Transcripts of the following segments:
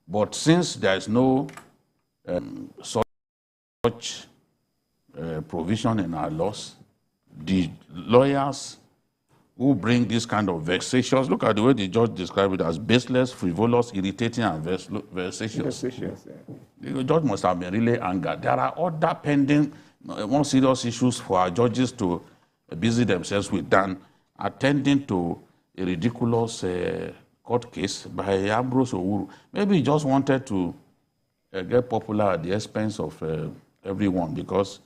But since there is no such provision in our laws, the lawyers who bring this kind of vexatious, look at the way the judge described it as baseless, frivolous, irritating, and vexatious. The judge must have been really angered. There are other pending, more serious issues for our judges to busy themselves with than attending to a ridiculous court case by Ambrose Owuru. Maybe he just wanted to get popular at the expense of everyone because...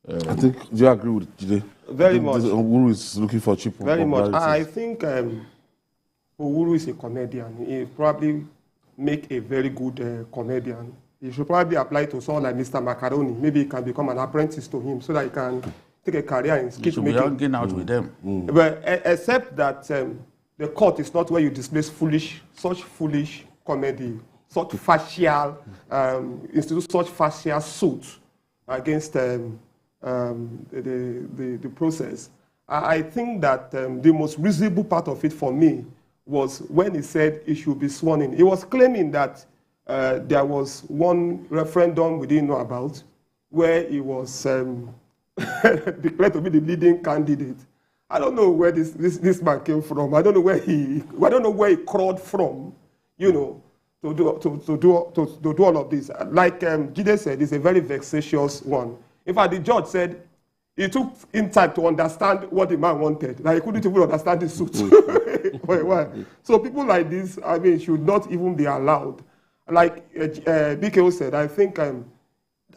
I think, do you agree with Jide? Very much. Owuru is looking for cheap Very much. I think Owuru is a comedian. He probably make a very good comedian. He should probably apply to someone like Mr. Macaroni. Maybe he can become an apprentice to him so that he can take a career in skit making. He should be hanging out with them. But except that the court is not where you display such foolish comedy, such facial, institute such facial suit against the process. I think that the most reasonable part of it for me was when he said he should be sworn in. He was claiming that there was one referendum we didn't know about where he was declared to be the leading candidate. I don't know where this man came from. I don't know where he crawled from, you know, to do all of this. Like Jide said, it's a very vexatious one. In fact, the judge said it took him time to understand what the man wanted. Like he couldn't even understand the suit for a while. So people like this, I mean, should not even be allowed. Like BKO said, I think I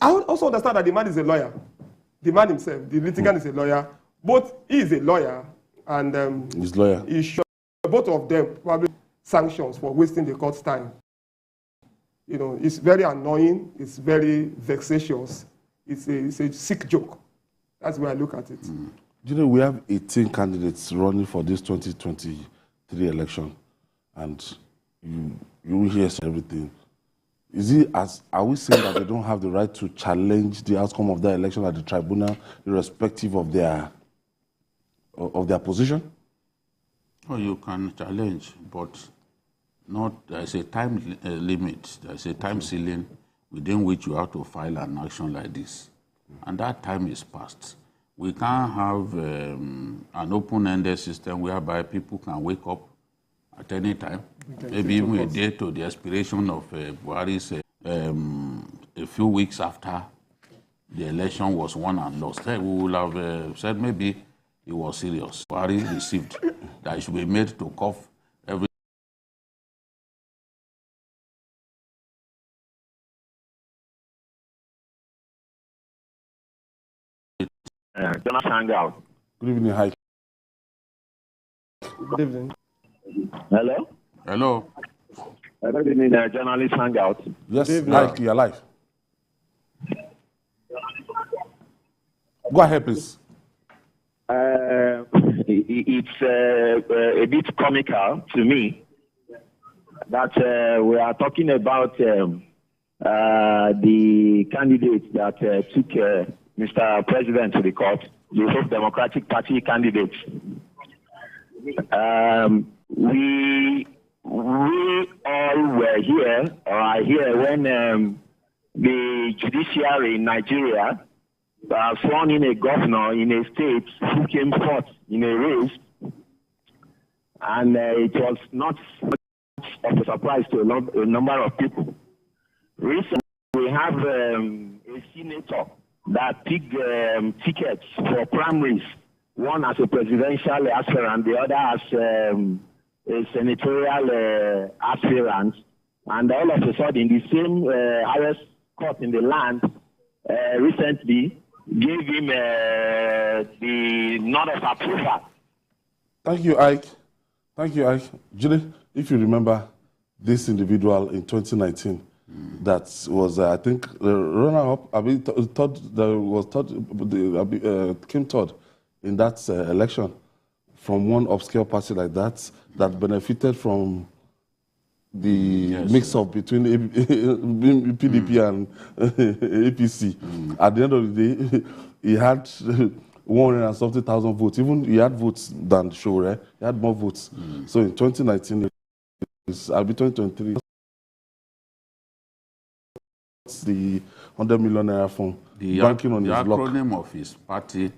also understand that the man is a lawyer. The man himself, the litigant is a lawyer. Both he is a lawyer and he's lawyer. He should, both of them probably sanctions for wasting the court's time. You know, it's very annoying. It's very vexatious. It's a sick joke. That's the way I look at it. You know, we have 18 candidates running for this 2023 election, and you hear everything. Are we saying that they don't have the right to challenge the outcome of that election at the tribunal, irrespective of their position? Oh, you can challenge, but there's a time limit, there's a time ceiling within which you have to file an action like this. And that time is past. We can't have an open-ended system whereby people can wake up at any time, maybe even a day to the expiration of Buhari's a few weeks after the election was won and lost. We would have said maybe it was serious. Buhari received that it should be made to cough every Hangout. Good evening, hi. Good evening. Hello? Hello. Good evening, journalist Hangout. Yes, Mike, you're live. Go ahead, please. It's a bit comical to me that we are talking about the candidate that took Mr. President to the court, the Hope Democratic Party candidate. We all were here, or are here, when the judiciary in Nigeria sworn in a governor in a state who came forth in a race, and it was not much of a surprise to a number of people. Recently, we have a senator that picked tickets for primaries, one as a presidential aspirant, the other as a senatorial aspirant, and all of a sudden the same highest court in the land recently gave him the nod of approval. Thank you, Ike. Thank you, Ike. Julie, if you remember this individual in 2019, that was, I think, the runner-up, came third in that election from one obscure party like that benefited from the mix-up between PDP and APC. At the end of the day, he had 170,000 votes. Even he had votes than Shore. He had more votes. So in 2019, I'll be 2023. the 100 million naira fund, The banking on his luck. The acronym of his party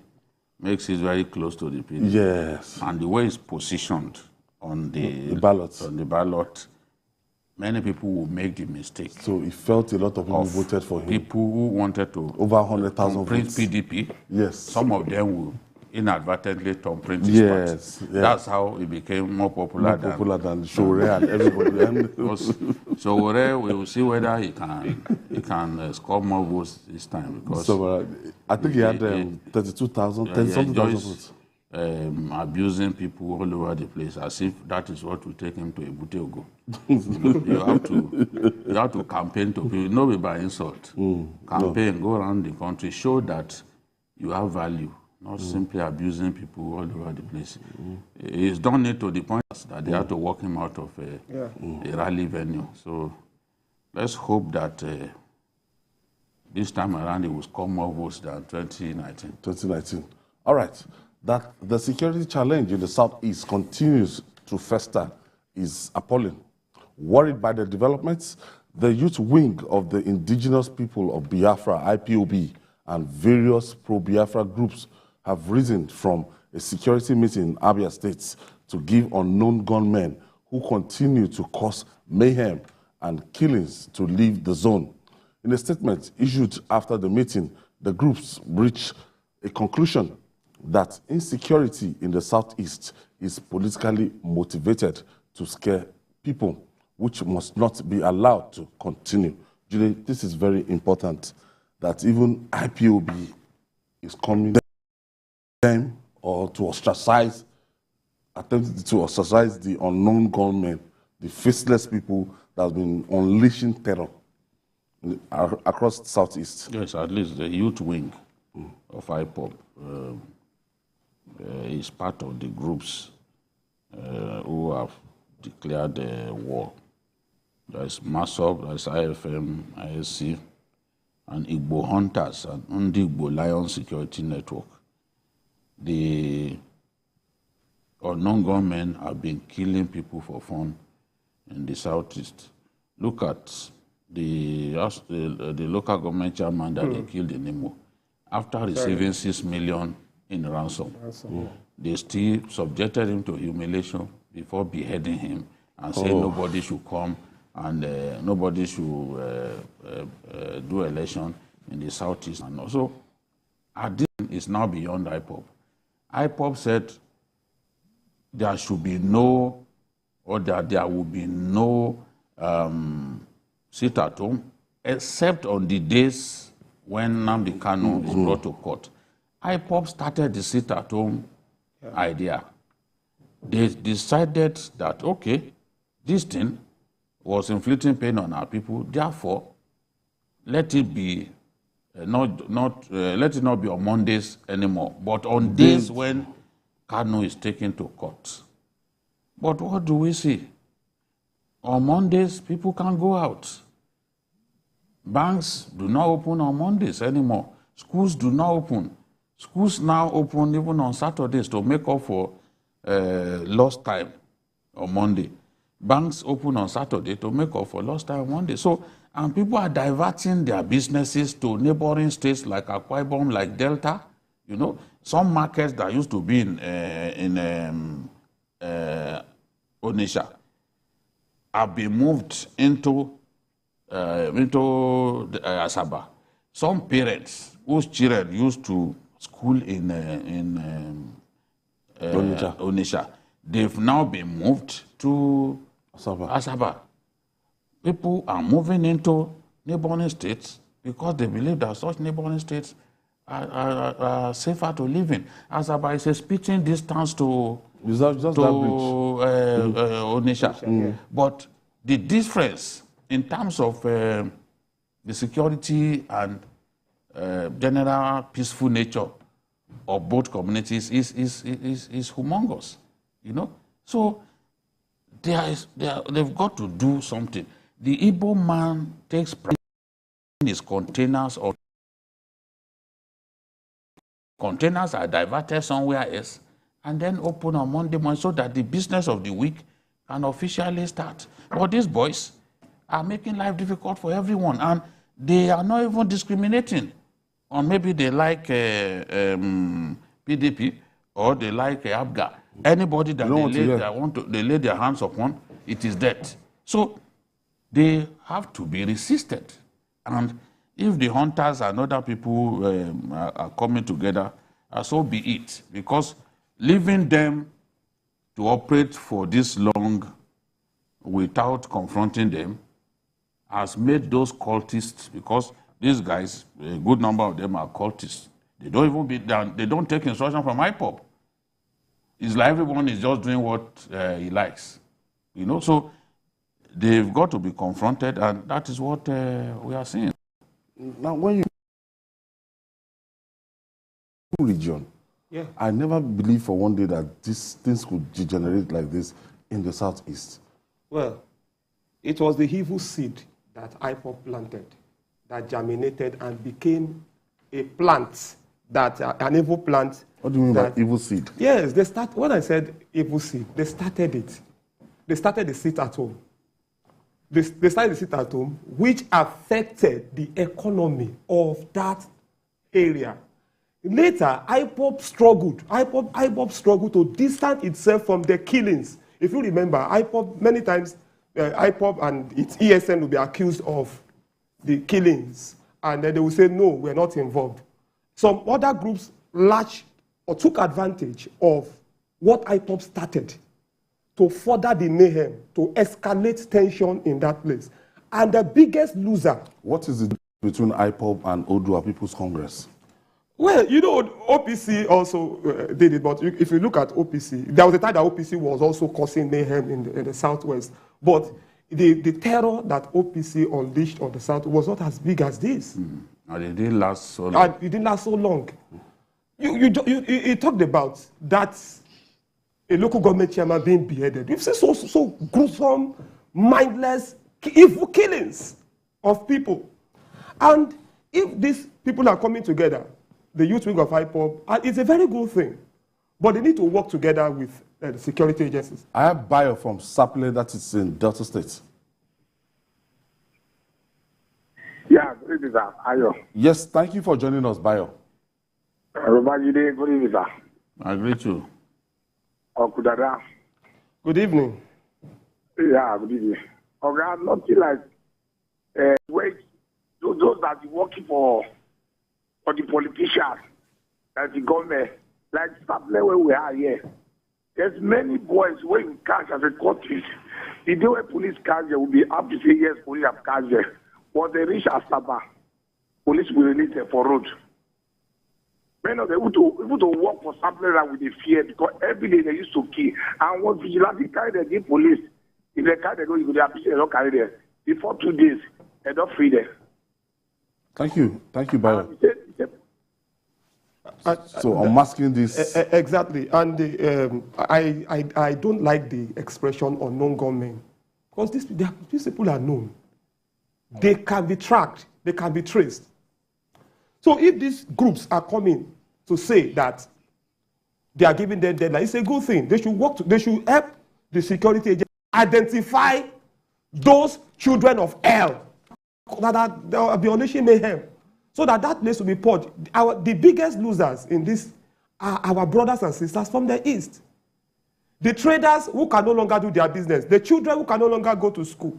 makes it very close to the PDP. Yes. And the way it's positioned on the ballot, many people will make the mistake. So he felt a lot of people voted for him. People who wanted to over 100,000 print votes. PDP. Yes. Some of them will inadvertently print his party. Yes. That's how it became more popular than Showore and everybody. Showore, we will see whether he can score more votes this time, because so, I think he had 32,000, 10-something thousand votes. Abusing people all over the place, as if that is what will take him to Ebute Ogo. You have to campaign to people, not by insult. Campaign, go around the country, show that you have value, not simply abusing people all over the place. He's done it to the point that they have to walk him out of a rally venue. So let's hope that this time around he will score more votes than 2019. 2019. All right. That the security challenge in the southeast continues to fester is appalling. Worried by the developments, the youth wing of the indigenous people of Biafra, IPOB, and various pro-Biafra groups have risen from a security meeting in Abia State to give unknown gunmen who continue to cause mayhem and killings to leave the zone. In a statement issued after the meeting, the groups reached a conclusion that insecurity in the southeast is politically motivated to scare people, which must not be allowed to continue. Julie, this is very important, that even IPOB is coming to them or to ostracize, attempting to ostracize the unknown gunmen, the faceless people that have been unleashing terror across the southeast. Yes, at least the youth wing of IPOB is part of the groups who have declared war. There is MASOB, there is IFM, ISC, and Igbo Hunters and Ndigbo Lion Security Network. The unknown gunmen have been killing people for fun in the southeast. Look at the local government chairman that they killed in Imo. After receiving 6 million in ransom. They still subjected him to humiliation before beheading him and saying nobody should come and nobody should do election in the southeast. And also, this is now beyond IPOB. IPOB said there should be no, or that there will be no sit at home, except on the days when Nnamdi Kanu is brought to court. IPOB started the sit-at-home idea. They decided that, okay, this thing was inflicting pain on our people, therefore, let it be let it not be on Mondays anymore, but on days when Kanu is taken to court. But what do we see? On Mondays, people can't go out. Banks do not open on Mondays anymore. Schools do not open. Schools now open even on Saturdays to make up for lost time on Monday. Banks open on Saturday to make up for lost time on Monday. So, and people are diverting their businesses to neighboring states like Akwa Ibom, like Delta. You know, some markets that used to be in Onitsha have been moved into Asaba. Some parents whose children used to school in Onitsha, they've now been moved to Asaba. People are moving into neighboring states because they believe that such neighboring states are safer to live in. Asaba is a spitting distance to Onitsha. But the difference in terms of the security and general peaceful nature of both communities is humongous, you know. So they've got to do something. The Igbo man takes pride in his containers, or containers are diverted somewhere else and then open on Monday morning so that the business of the week can officially start. But these boys are making life difficult for everyone. And they are not even discriminating. Or maybe they like PDP or they like ABGA. Anybody that they lay their hands upon, it is death. So they have to be resisted. And if the hunters and other people are coming together, so be it. Because leaving them to operate for this long without confronting them has made those cultists, because these guys, a good number of them are cultists. They don't even they don't take instruction from IPOB. It's like everyone is just doing what he likes. You know, so they've got to be confronted, and that is what we are seeing. Now, when you region, I never believed for one day that these things could degenerate like this in the southeast. Well, it was the evil seed that IPOB planted that germinated and became a plant, an evil plant. What do you mean by evil seed? Yes, when I said evil seed, they started it. They started the sit at home. They started the sit at home, which affected the economy of that area. Later, IPOB struggled to distance itself from the killings. If you remember, IPOB, many times, IPOB and its ESN will be accused of the killings, and then they will say, no, we're not involved. Some other groups latched or took advantage of what IPOB started to further the mayhem, to escalate tension in that place. And the biggest loser... What is the difference between IPOB and Odua People's Congress? Well, you know, OPC also did it, but if you look at OPC, there was a time that OPC was also causing mayhem in the Southwest. But the terror that OPC unleashed on the South was not as big as this. And it didn't last so long. And it didn't last so long. You talked about that a local government chairman being beheaded. We've seen so gruesome, mindless, evil killings of people. And if these people are coming together, the youth wing of IPOB, it's a very good thing. But they need to work together with the security agencies. I have Bayo from Sapele, that is in Delta State. Yeah, good evening, sir. Ayo. Yes, thank you for joining us, Bayo. Good evening, sir. I greet you. Okudada. Good evening. Yeah, good evening. Okay, nothing like wait, those that are working for the politicians, like the government, like Sapele where we are here. There's many boys where you catch as a cultist. The day when police catch them, will be happy to say yes, police have catch them. But they reach Asaba, police will release them for road. Many of them able to work for Sapele with the fear, because every day they used to kill. And when vigilante carry them, the police, if they carry them, you could appreciate they don't carry them. Before 2 days, they don't free them. Thank you, Bayo. So unmasking this. Exactly, and I don't like the expression unknown gunmen, because these people are known. They can be tracked, they can be traced. So if these groups are coming to say that they are giving them deadline, it's a good thing. They should help the security agents identify those children of hell that are be unleashing mayhem, so that place will be purged. The biggest losers in this are our brothers and sisters from the East. The traders who can no longer do their business, the children who can no longer go to school.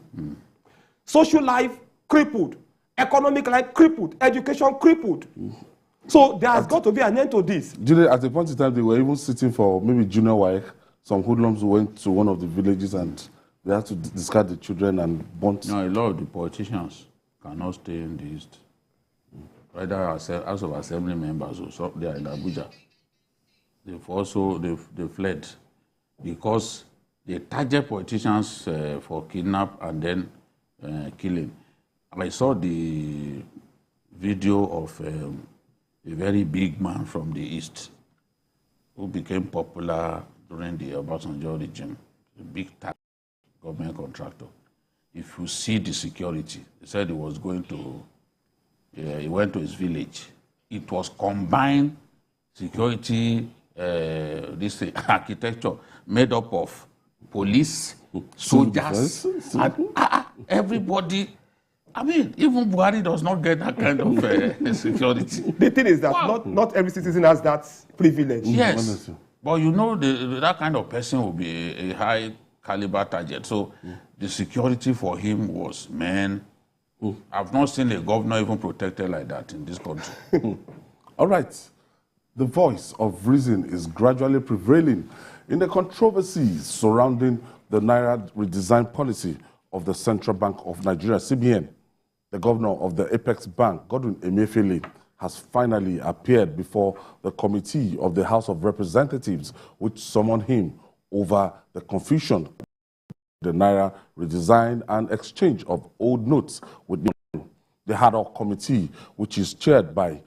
Social life crippled, economic life crippled, education crippled. So there has got to be an end to this. At a point in time, they were even sitting for maybe junior work. Some hoodlums went to one of the villages and they had to discard the children and burnt. No, a lot of the politicians cannot stay in the East. Either House of Assembly members or so, they are in Abuja. They've fled because they target politicians for kidnap and then killing. I saw the video of a very big man from the East who became popular during the Obasanjo regime, a big government contractor. If you see the security, he said he was going to, he went to his village. It was combined security, this architecture made up of police, soldiers, and everybody. I mean, even Buhari does not get that kind of security. The thing is that not every citizen has that privilege. Yes, but you know, that kind of person will be a high caliber target. So the security for him was, man, I've not seen a governor even protected like that in this country. All right. The voice of reason is gradually prevailing in the controversies surrounding the Naira redesign policy of the Central Bank of Nigeria, CBN. The governor of the Apex Bank, Godwin Emefiele, has finally appeared before the committee of the House of Representatives, which summoned him over the confusion, the Naira redesign and exchange of old notes with the Haddock Committee, which is chaired by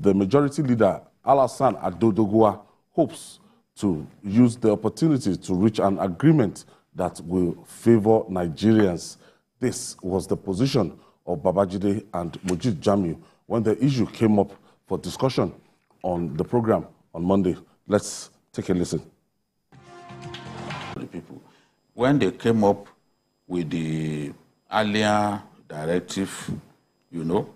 the majority leader, Alassane Adodogwa, hopes to use the opportunity to reach an agreement that will favor Nigerians. This was the position of Babajide and Mujib Jamiu when the issue came up for discussion on the program on Monday. Let's take a listen. The people, when they came up with the earlier directive, you know,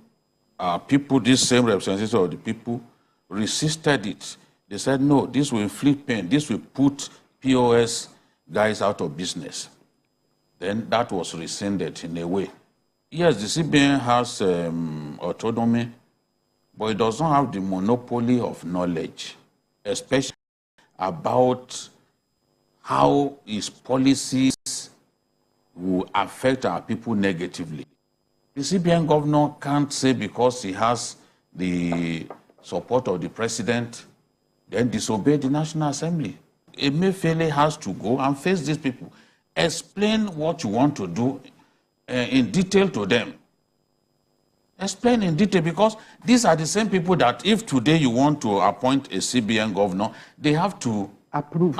people, these same representatives of the people, resisted it. They said, no, this will inflict pain. This will put POS guys out of business. Then that was rescinded in a way. Yes, the CBN has autonomy, but it does not have the monopoly of knowledge, especially about how its policies will affect our people negatively. The CBN governor can't say because he has the support of the president, then disobey the National Assembly. Emefiele has to go and face these people. Explain what you want to do in detail to them. Explain in detail, because these are the same people that if today you want to appoint a CBN governor, they have to approve.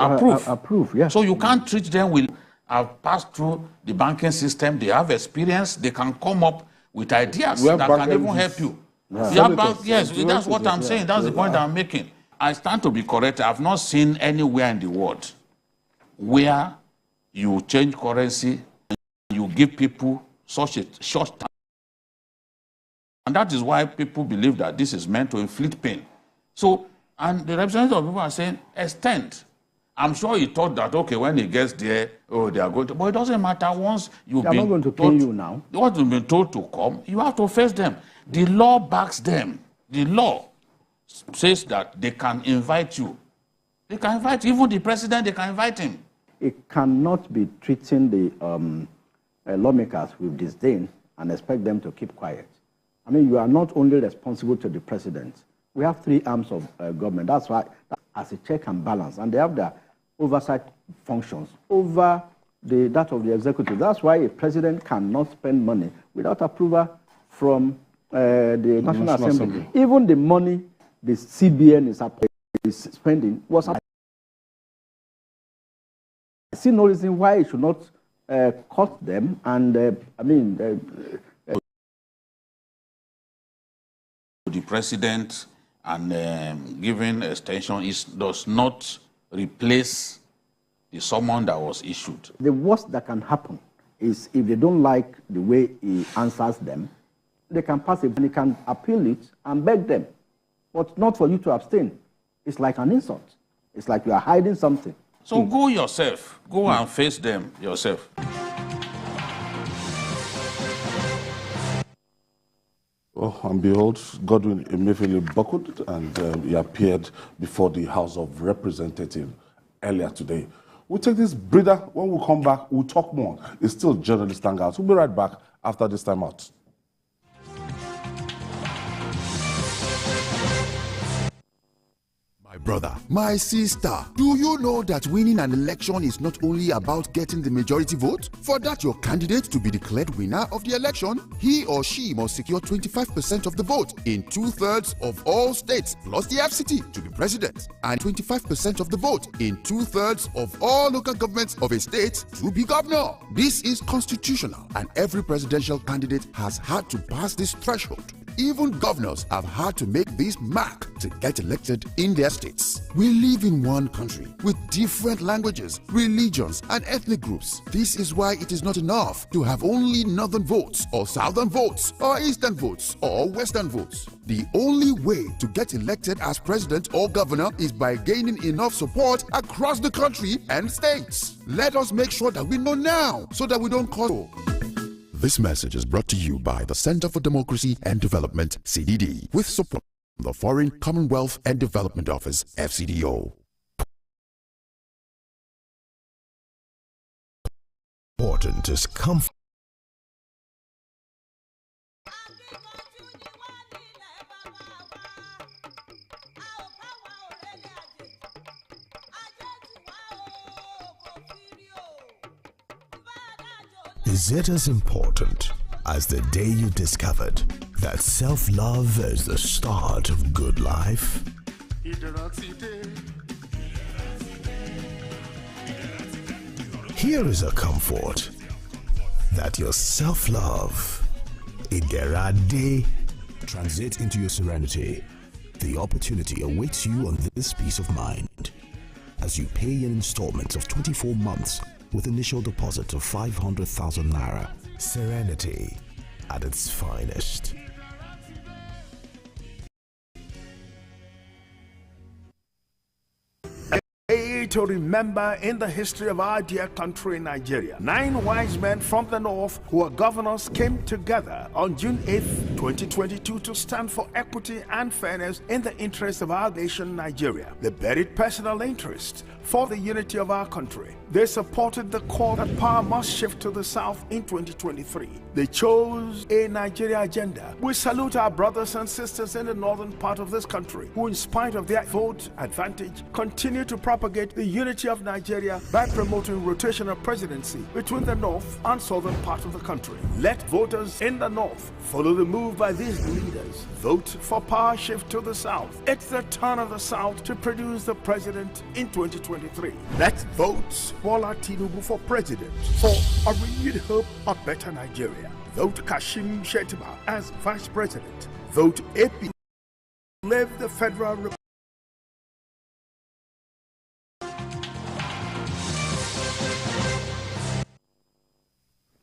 Yeah. So you can't treat them with, have passed through the banking system, they have experience, they can come up with ideas that can even help you. Yeah. Yes, that's what I'm saying. That's the point I'm making. I stand to be corrected. I've not seen anywhere in the world where you change currency and you give people such a short time. And that is why people believe that this is meant to inflict pain. So, and the representatives of people are saying, extend. I'm sure he thought that, okay, when he gets there, oh, they are going to, but it doesn't matter once you've been not going to pay you now. What you've been told to come, you have to face them. The law backs them. The law says that they can invite you. They can invite even the president, they can invite him. It cannot be treating the lawmakers with disdain and expect them to keep quiet. I mean, you are not only responsible to the president. We have three arms of government. That's why, as a check and balance, and they have their oversight functions over that of the executive. That's why a president cannot spend money without approval from the National Assembly. Even the money the CBN is spending was. I see no reason why it should not cut them. And the president and giving extension does not replace the summon that was issued. The worst that can happen is if they don't like the way he answers them, they can pass it and he can appeal it and beg them. But not for you to abstain. It's like an insult. It's like you are hiding something. So go yourself. Go and face them yourself. Oh, and behold, Godwin Emefiele buckled and he appeared before the House of Representatives earlier today. We'll take this breather. When we come back, we'll talk more. It's still Journalist Hangout. We'll be right back after this time out. My brother, my sister, do you know that winning an election is not only about getting the majority vote? For that your candidate to be declared winner of the election, he or she must secure 25% of the vote in 2/3 of all states plus the FCT to be president, and 25% of the vote in 2/3 of all local governments of a state to be governor. This is constitutional, and every presidential candidate has had to pass this threshold. Even governors have had to make this mark to get elected in their states. We live in one country with different languages, religions, and ethnic groups. This is why it is not enough to have only northern votes, or southern votes, or eastern votes, or western votes. The only way to get elected as president or governor is by gaining enough support across the country and states. Let us make sure that we know now so that we don't cause. This message is brought to you by the Center for Democracy and Development, CDD, with support from the Foreign Commonwealth and Development Office, FCDO. Important is comfort. Is it as important as the day you discovered that self-love is the start of good life? Here is a comfort that your self-love, Iderade, transit into your serenity. The opportunity awaits you on this peace of mind as you pay in installments of 24 months with initial deposit of 500,000 Naira. Serenity at its finest. To remember in the history of our dear country, Nigeria. 9 wise men from the north who are governors came together on June 8th, 2022 to stand for equity and fairness in the interest of our nation, Nigeria. They buried personal interest for the unity of our country. They supported the call that power must shift to the south in 2023. They chose a Nigeria agenda. We salute our brothers and sisters in the northern part of this country who, in spite of their vote advantage, continue to propagate the unity of Nigeria by promoting rotational presidency between the north and southern part of the country. Let voters in the north follow the move by these leaders. Vote for power shift to the south. It's the turn of the south to produce the president in 2023. Let's vote Bola Tinubu for president for a renewed hope of better Nigeria. Vote Kashim Shettima as vice president. Vote AP. Live the Federal Republic.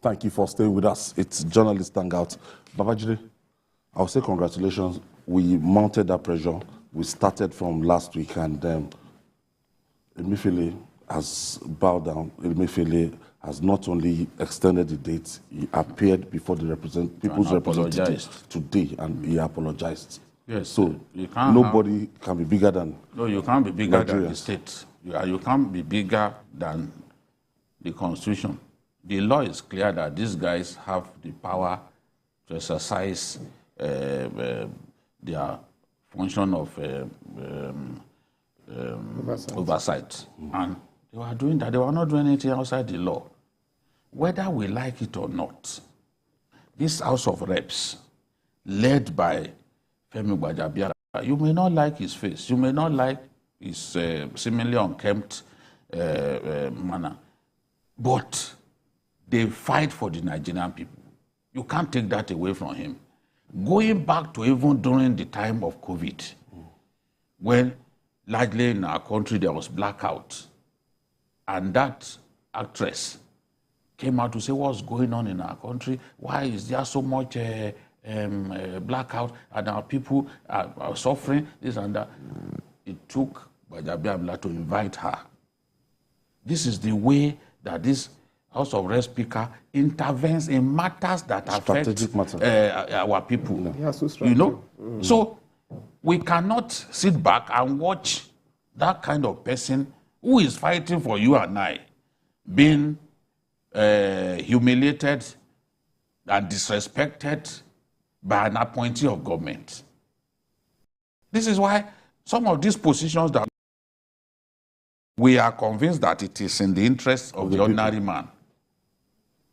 Thank you for staying with us. It's Journalist Hangout. Babajide, I'll say congratulations. We mounted that pressure. We started from last week, and Emefiele has bowed down. Emefiele has not only extended the date, he appeared before the people's representatives today, and he apologized. Yes. So nobody can be bigger than. No, you can't be bigger Nigerians. than the state. You can't be bigger than the Constitution. The law is clear that these guys have the power to exercise their function of oversight. And they were doing that. They were not doing anything outside the law. Whether we like it or not, this House of Reps, led by Femi Gbajabiara, you may not like his face. You may not like his seemingly unkempt manner. But they fight for the Nigerian people. You can't take that away from him. Going back to even during the time of COVID, when largely in our country there was blackout, and that actress came out to say what's going on in our country, why is there so much blackout, and our people are suffering, this and that. It took Gbajabiamila to invite her. This is the way that this House of Reps Speaker intervenes in matters that affect our people. Yeah, so you know? So we cannot sit back and watch that kind of person who is fighting for you and I being humiliated and disrespected by an appointee of government. This is why some of these positions that we are convinced that it is in the interest of the ordinary man.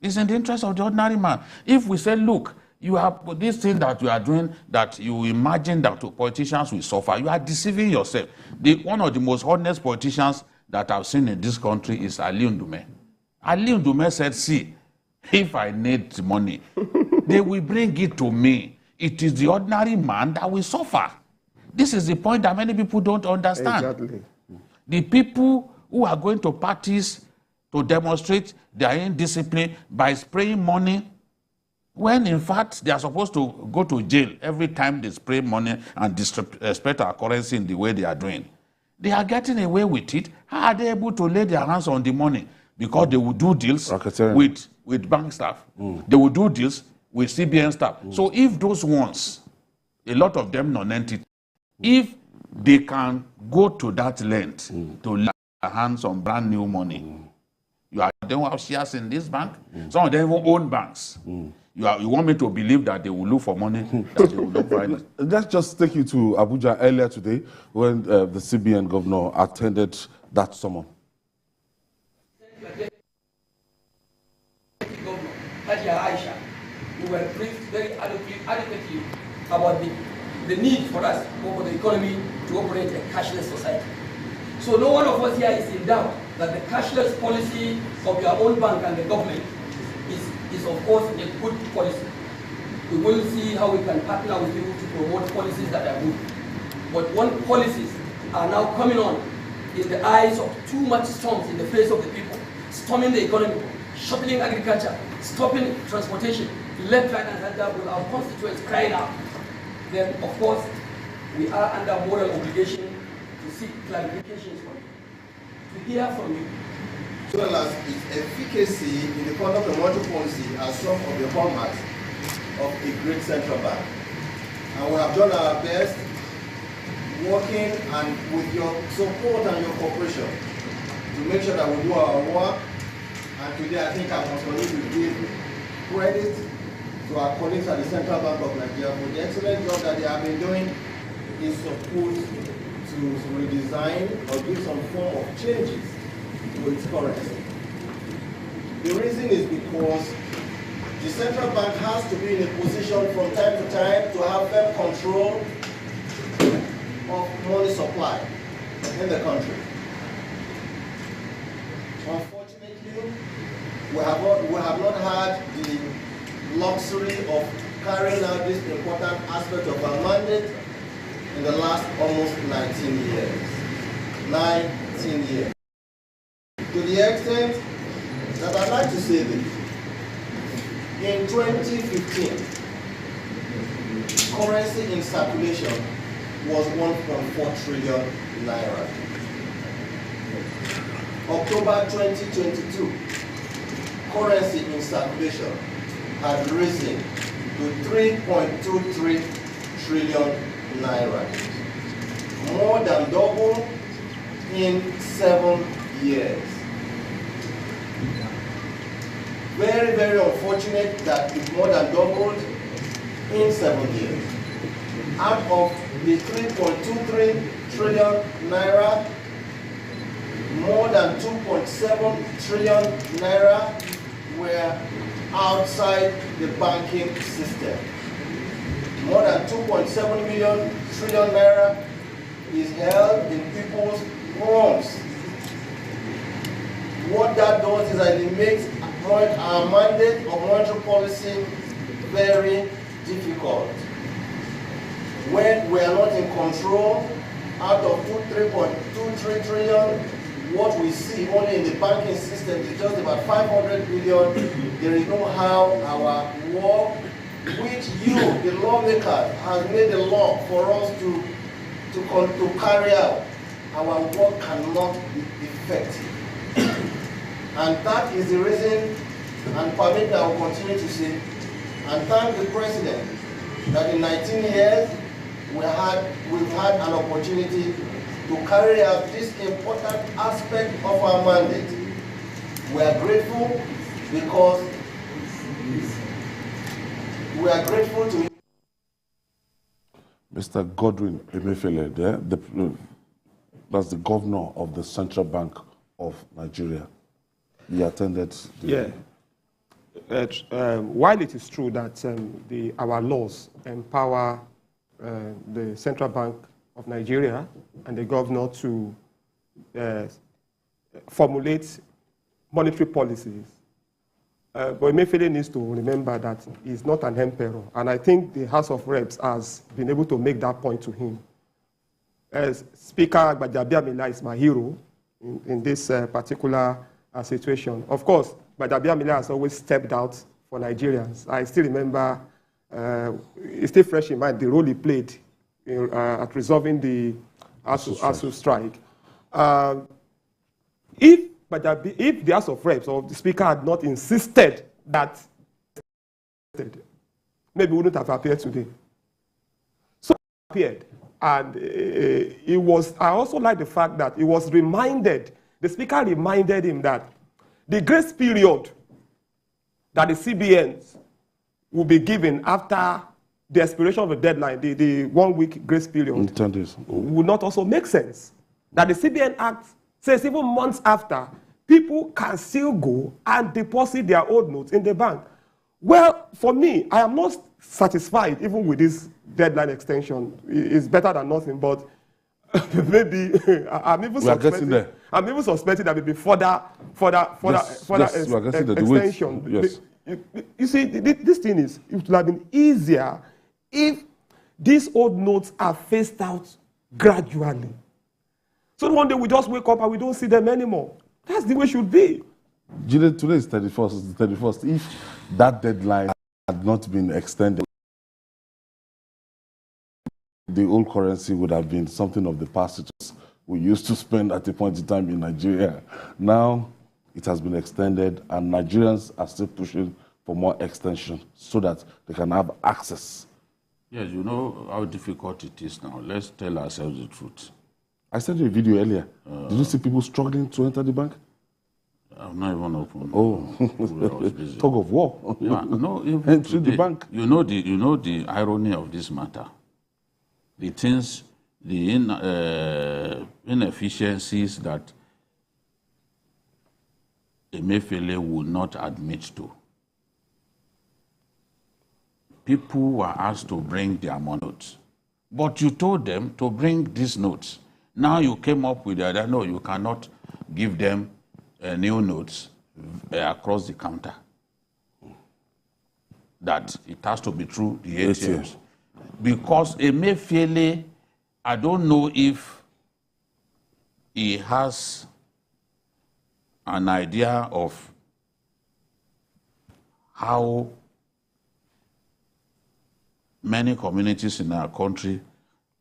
It's in the interest of the ordinary man. If we say, look, you have this thing that you are doing that you imagine that politicians will suffer, you are deceiving yourself. One of the most honest politicians that I've seen in this country is Ali Ndume. Ali Ndume said, see, if I need money, they will bring it to me. it is the ordinary man that will suffer. This is the point that many people don't understand. Exactly. The people who are going to parties to demonstrate their indiscipline by spraying money, when in fact they are supposed to go to jail every time they spray money and disrespect our currency in the way they are doing. They are getting away with it. How are they able to lay their hands on the money? Because they will do deals with bank staff. They will do deals with CBN staff. So if those ones, a lot of them non-entity, if they can go to that length to lay their hands on brand new money, you don't have shares in this bank. Some of them even own banks. You want me to believe that they will look for money that they will not find? Let's just take you to Abuja earlier today when the CBN governor attended that summon. Aisha, we were briefed very adequately about the need for us, for the economy, to operate a cashless society. So no one of us here is in doubt that the cashless policy of your own bank and the government is of course a good policy. We will see how we can partner with you to promote policies that are good. But when policies are now coming on in the eyes of too much storms in the face of the people, storming the economy, shuttling agriculture, stopping transportation, left, right, and center, with our constituents crying out, then of course we are under moral obligation to seek clarifications from you, to hear from you. As well as its efficacy in the conduct of monetary policy are some of the hallmarks of a great central bank. And we have done our best working and with your support and your cooperation to make sure that we do our work. And today I think I must need to give credit to our colleagues at the Central Bank of Nigeria for the excellent job that they have been doing in support to redesign or give some form of changes to its currency. The reason is because the central bank has to be in a position from time to time to have firm control of money supply in the country. Unfortunately, we have not had the luxury of carrying out this important aspect of our mandate in the last almost 19 years. 19 years. To the extent that I'd like to say this, in 2015, currency in circulation was 1.4 trillion naira. October 2022, currency in circulation had risen to 3.23 trillion naira. More than double in 7 years. Very, very unfortunate that it more than doubled in 7 years. Out of the 3.23 trillion naira, more than 2.7 trillion naira were outside the banking system. More than 2.7 trillion naira is held in people's homes. What that does is that it makes our mandate of monetary policy very difficult. When we are not in control, out of 3.23 trillion, what we see only in the banking system is just about 500 billion. There is no how our work, which you, the lawmakers, has made a law for us to carry out. Our work cannot be effective. And that is the reason, and permit that I will continue to say, and thank the President that in 19 years we've had an opportunity to carry out this important aspect of our mandate. We are grateful because we are grateful to Mr. Godwin Emefiele, that's the governor of the Central Bank of Nigeria. He attended the... While it is true that our laws empower the Central Bank of Nigeria and the governor to formulate monetary policies But Emefiele needs to remember that he's not an emperor. And I think the House of Reps has been able to make that point to him. As Speaker Gbajabiamila is my hero in this particular situation. Of course, Gbajabiamila has always stepped out for Nigerians. I still remember, it's still fresh in mind, the role he played at resolving the ASU strike. If the House of Reps or the Speaker had not insisted that, maybe we wouldn't have appeared today. So he appeared, and I also like the fact that he was reminded, the Speaker reminded him that the grace period that the CBNs will be given after the expiration of the deadline, the 1 week grace period, 10 days, would not also make sense. That the CBN Act says even months after, people can still go and deposit their old notes in the bank. Well, for me, I am not satisfied even with this deadline extension. It's better than nothing, but maybe I'm even suspecting that maybe further extension. Yes. You see, this thing is, it would have been easier if these old notes are phased out gradually. So one day we just wake up and we don't see them anymore. That's the way it should be. Today is 31st. If that deadline had not been extended, the old currency would have been something of the past we used to spend at a point in time in Nigeria. Now it has been extended, and Nigerians are still pushing for more extension so that they can have access. Yes, you know how difficult it is now. Let's tell ourselves the truth. I sent you a video earlier. Did you see people struggling to enter the bank? I've not even opened. Oh, tug of war. Yeah, no, entering the bank. You know the irony of this matter. The things, the inefficiencies that Emefiele would not admit to. People were asked to bring their notes, but you told them to bring these notes. Now you came up with the idea, no, you cannot give them new notes across the counter. That it has to be through the ATMs. Because Emefiele, I don't know if he has an idea of how many communities in our country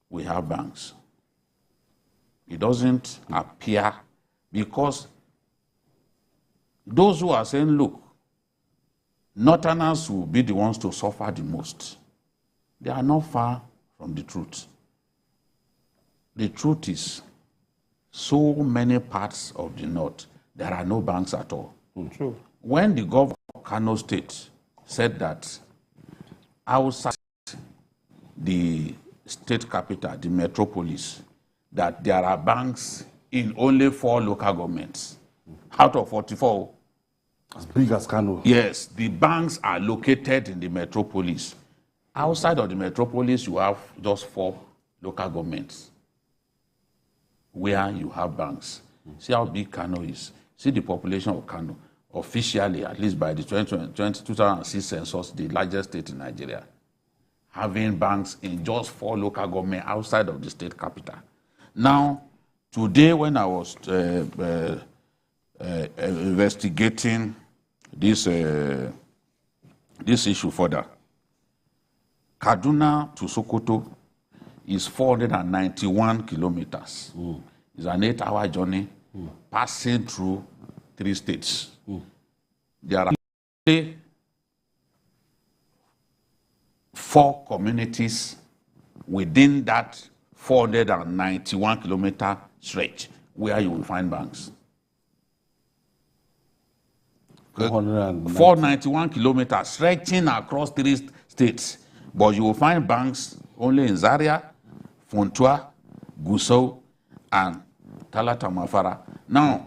we have banks. It doesn't appear, because those who are saying, look, Northerners will be the ones to suffer the most. They are not far from the truth. The truth is, so many parts of the North, there are no banks at all. True. When the governor of Kano State said that outside the state capital, the metropolis, that there are banks in only 4 local governments out of 44. As big as Kano. Yes, the banks are located in the metropolis. Outside of the metropolis, you have just 4 local governments where you have banks. See how big Kano is. See the population of Kano. Officially, at least by the 2006 census, the largest state in Nigeria, having banks in just 4 local governments outside of the state capital. Now, today when I was investigating this issue further, Kaduna to Sokoto is 491 kilometers. It's an 8-hour journey passing through 3 states. There are 4 communities within that 491 kilometer stretch where you will find banks. 491 kilometers stretching across 3 states, but you will find banks only in Zaria, Funtua, Gusau, and Talata Mafara. Now,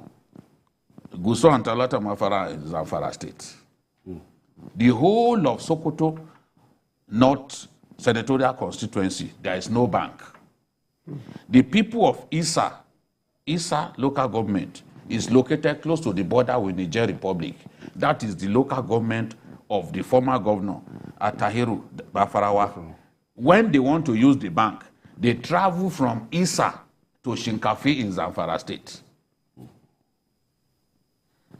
Gusau and Talata Mafara is Zamfara State. The whole of Sokoto North Senatorial Constituency, there is no bank. The people of Isa local government, is located close to the border with Niger Republic. That is the local government of the former governor, Atahiru Bafarawa. When they want to use the bank, they travel from Isa to Shinkafi in Zamfara State.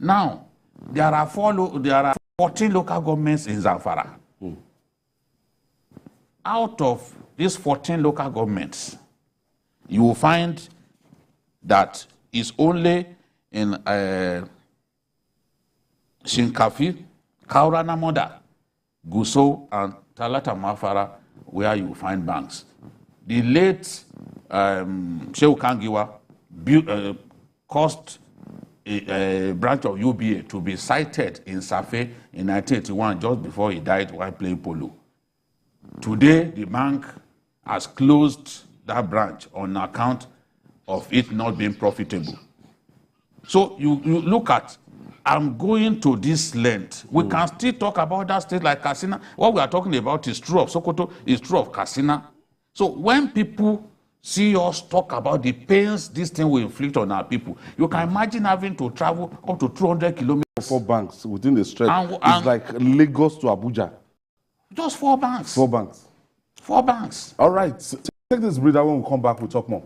Now, there are 14 local governments in Zamfara. Out of these 14 local governments, you will find that it's only in Shinkafi, Kaurana Moda, Gusau, and Talata Mafara where you find banks. The late Shehu Kangiwa caused a branch of UBA to be sited in Safe in 1981, just before he died while playing polo. Today, the bank has closed that branch on account of it not being profitable. So you look at, I'm going to this length. We can still talk about that state like Katsina. What we are talking about is true of Sokoto, is true of Katsina. So when people see us talk about the pains this thing will inflict on our people, you can imagine having to travel up to 200 kilometers. 4 banks within the stretch. It's like Lagos to Abuja. Just 4 banks. 4 banks. 4 banks. All right. So take this breather. When we come back, we'll talk more.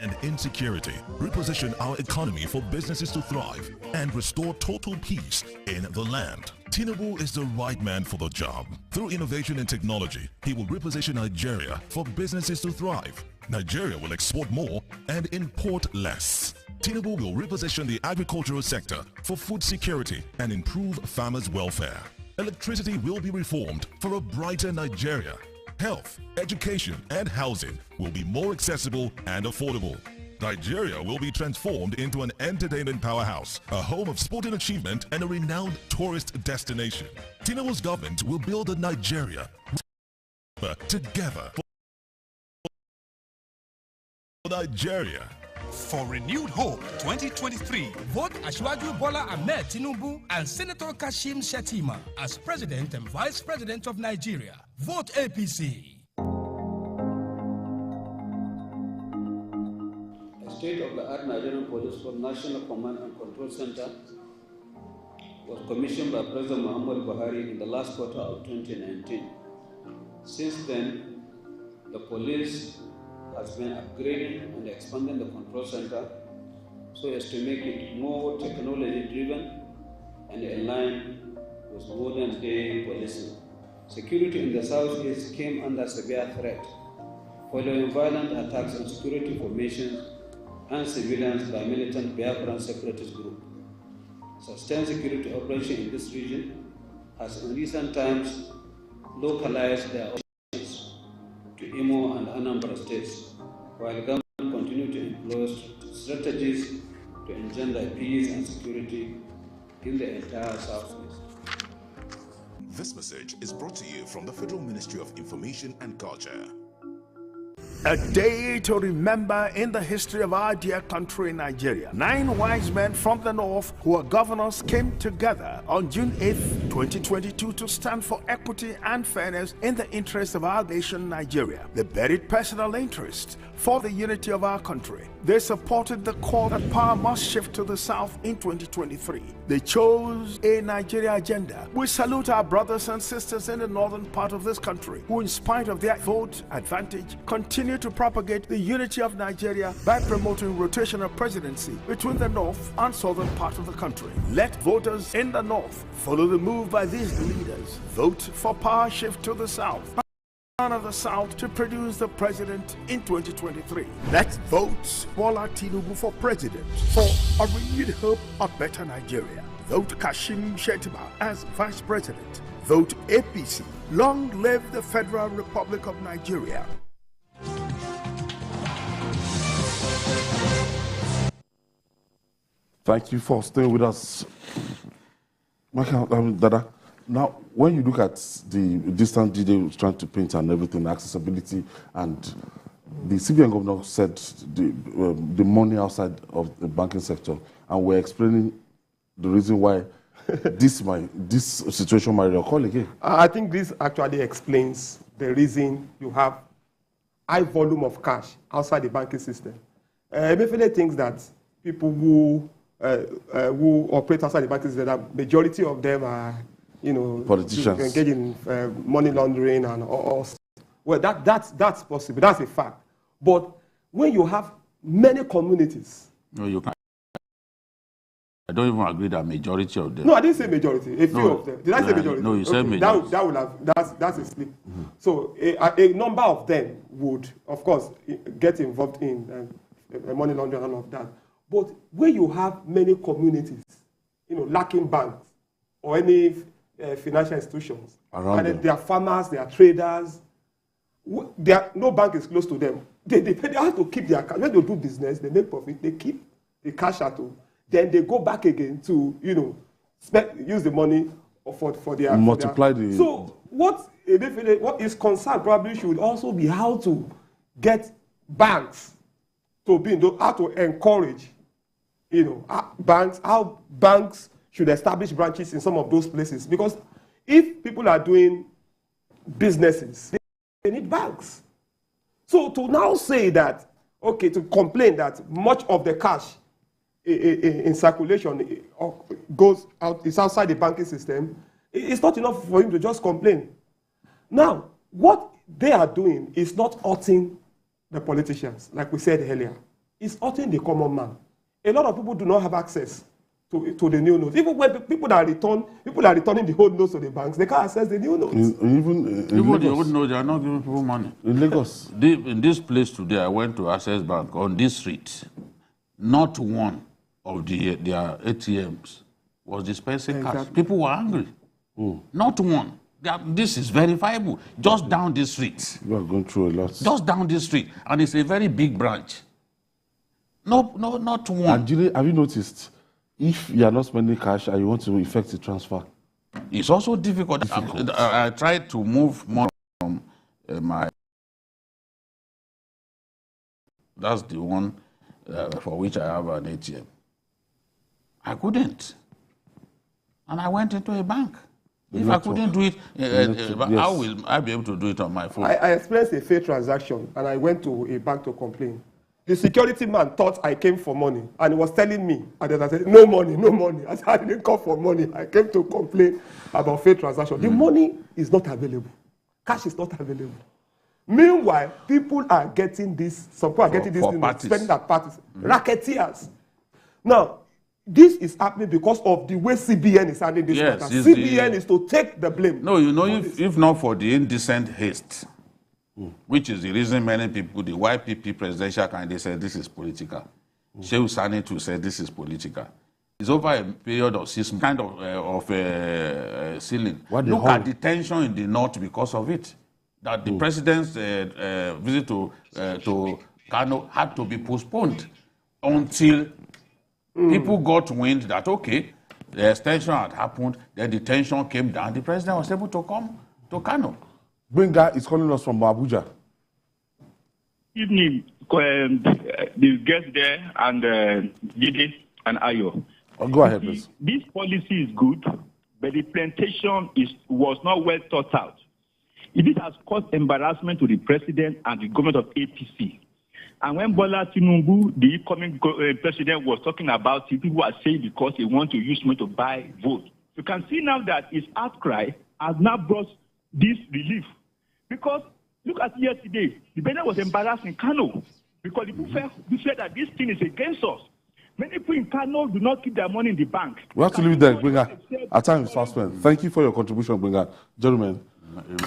And insecurity, reposition our economy for businesses to thrive and restore total peace in the land. Tinubu is the right man for the job. Through innovation and technology, he will reposition Nigeria for businesses to thrive. Nigeria will export more and import less. Tinubu will reposition the agricultural sector for food security and improve farmers' welfare. Electricity will be reformed for a brighter Nigeria. Health, education, and housing will be more accessible and affordable. Nigeria will be transformed into an entertainment powerhouse, a home of sporting achievement, and a renowned tourist destination. Tinubu's government will build a Nigeria together for Nigeria. For renewed hope 2023, vote Asiwaju Bola Ahmed Tinubu and Senator Kashim Shettima as President and Vice President of Nigeria. Vote APC. A state-of-the-art Nigerian Police Force National Command and Control Center was commissioned by President Muhammad Buhari in the last quarter of 2019. Since then, the police has been upgrading and expanding the control center so as to make it more technology-driven and aligned with modern-day policing. Security in the southeast came under severe threat following violent attacks on security formations and civilians by militant Biafran separatist group. Sustained security operation in this region has in recent times localized their operations to Imo and Anambra states, while government continue to employ strategies to engender peace and security in the entire southeast. This message is brought to you from the Federal Ministry of Information and Culture. A day to remember in the history of our dear country, Nigeria. 9 wise men from the north who are governors came together on June 8th, 2022 to stand for equity and fairness in the interest of our nation, Nigeria. They buried personal interest for the unity of our country. They supported the call that power must shift to the south in 2023. They chose a Nigeria agenda. We salute our brothers and sisters in the northern part of this country who, in spite of their vote advantage, continue to propagate the unity of Nigeria by promoting rotational presidency between the north and southern part of the country. Let voters in the north follow the move by these leaders. Vote for power shift to the south and of the south to produce the president in 2023. Let's vote Bola Tinubu for president for a renewed hope of better Nigeria. Vote Kashim Shettima as vice president. Vote APC. Long live the Federal Republic of Nigeria. Thank you for staying with us. Dada, now, when you look at the distance DJ was trying to paint and everything, accessibility, and the CBN Governor said the money outside of the banking sector, and we're explaining the reason why this situation might occur again. I think this actually explains the reason you have high volume of cash outside the banking system. Emefiele thinks that people who operate outside the banking system, that majority of them are, politicians engaged in money laundering and all. Well, that's possible. That's a fact. But when you have many communities, no, you can't. I don't even agree that majority of them. No, I didn't say majority. A few of them. Did I say majority? No, you said majority. That would have. That's a slip. So a number of them would, of course, get involved in money laundering and all of that. But when you have many communities, lacking banks or any financial institutions, around and they are farmers, they are traders, no bank is close to them. They have to keep their cash. When they do business, they make profit. They keep the cash at home. Then they go back again to, use the money for their... Multiply the... So what is concerned probably should also be how to get banks to be, how to encourage, banks, how banks should establish branches in some of those places. Because if people are doing businesses, they need banks. So to now say that, okay, to complain that much of the cash in circulation goes out, is outside the banking system, it's not enough for him to just complain. Now, what they are doing is not hurting the politicians, like we said earlier. It's hurting the common man. A lot of people do not have access to the new notes. Even when people are returning the old notes to the banks, they can't access the new notes. Even the old notes, they are not giving people money. In Lagos? In this place today, I went to Access Bank on this street. Not one of their ATMs was dispensing cash. People were angry. Not one. This is verifiable. Just down the street. You are going through a lot. Just down the street. And it's a very big branch. No, not one. And have you noticed, if you are not spending cash and you want to effect a transfer? It's also difficult. I tried to move more from my... That's the one for which I have an ATM. I couldn't. And I went into a bank. If I couldn't do it, how will I be able to do it on my phone? I experienced a failed transaction and I went to a bank to complain. The security man thought I came for money and he was telling me, and then I said, no money, no money. I said, I didn't come for money. I came to complain about failed transaction. The money is not available. Cash is not available. Meanwhile, people are getting this, some people are getting this, spending at parties. Racketeers. Now, this is happening because of the way CBN is handling this matter. CBN is to take the blame. No, if not for the indecent haste, which is the reason many people, the YPP presidential candidate said this is political. Shehu Sani too said this is political. It's over a period of 6 months, kind of ceiling. Look at the tension in the north because of it. That the president's visit to Kano had to be postponed until people got wind that, okay, the extension had happened, then the tension came down, the president was able to come to Kano. Bringa is calling us from Abuja. Evening, the guests there, and Gide and Ayo. Go ahead, please. This policy is good, but the implementation was not well thought out. It has caused embarrassment to the president and the government of APC. And when Bola Tinubu, the incoming president, was talking about it, people are saying because they want to use money to buy votes. You can see now that his outcry has now brought this relief. Because look at yesterday, the president was embarrassed in Kano because people felt that this thing is against us. Many people in Kano do not keep their money in the bank. We have to leave it there, Bringa. Our time is fast spent. Thank you for your contribution, Bringa. Gentlemen.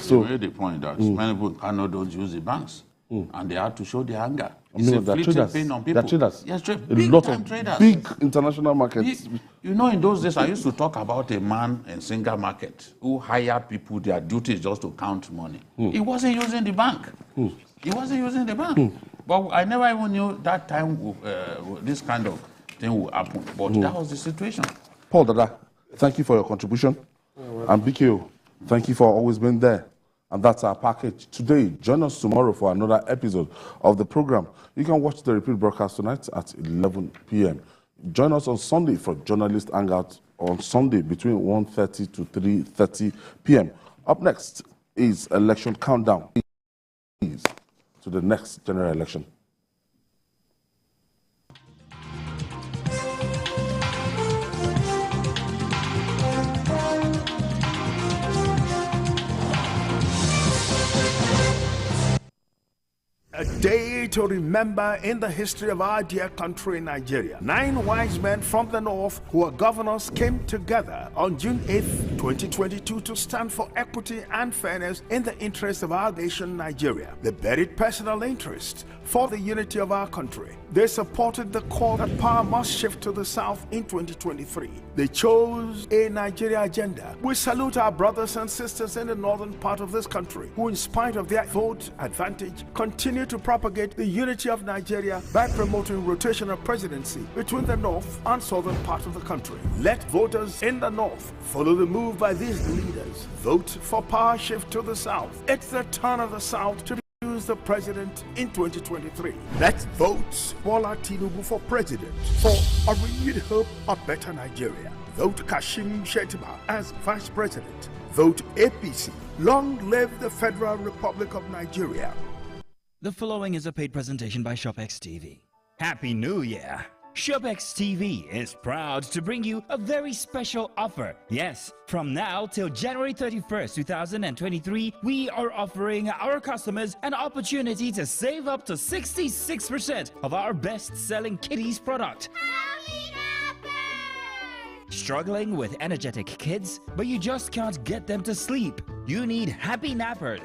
So made the point that many people in Kano don't use the banks. And they have to show their anger. It's a fleeting pain on people. Traders. Yes, a lot of traders. Big international markets. In those days, I used to talk about a man in single market who hired people, their duty is just to count money. He wasn't using the bank. He wasn't using the bank. But I never even knew that time this kind of thing would happen. But that was the situation. Paul Dada, thank you for your contribution. And BKO, thank you for always being there. And that's our package today. Join us tomorrow for another episode of the program. You can watch the repeat broadcast tonight at 11 p.m. Join us on Sunday for Journalist Hangout on Sunday between 1:30 to 3:30 p.m. Up next is Election Countdown. Please, to the next general election. A day to remember in the history of our dear country, Nigeria. 9 wise men from the north who are governors came together on June 8th, 2022 to stand for equity and fairness in the interest of our nation, Nigeria. They buried personal interest for the unity of our country. They supported the call that power must shift to the south in 2023. They chose a Nigeria agenda. We salute our brothers and sisters in the northern part of this country who, in spite of their vote advantage, continue to propagate the unity of Nigeria by promoting rotational presidency between the north and southern part of the country. Let voters in the north follow the move by these leaders. Vote for power shift to the south. It's the turn of the south to choose the president in 2023. Let's vote Bola Tinubu for president for a renewed hope of better Nigeria. Vote Kashim Shettima as vice president. Vote APC. Long live the Federal Republic of Nigeria. The following is a paid presentation by ShopX TV. Happy New Year! ShopX TV is proud to bring you a very special offer. Yes, from now till January 31st, 2023, we are offering our customers an opportunity to save up to 66% of our best-selling kiddies product. Struggling with energetic kids, but you just can't get them to sleep? You need Happy Nappers.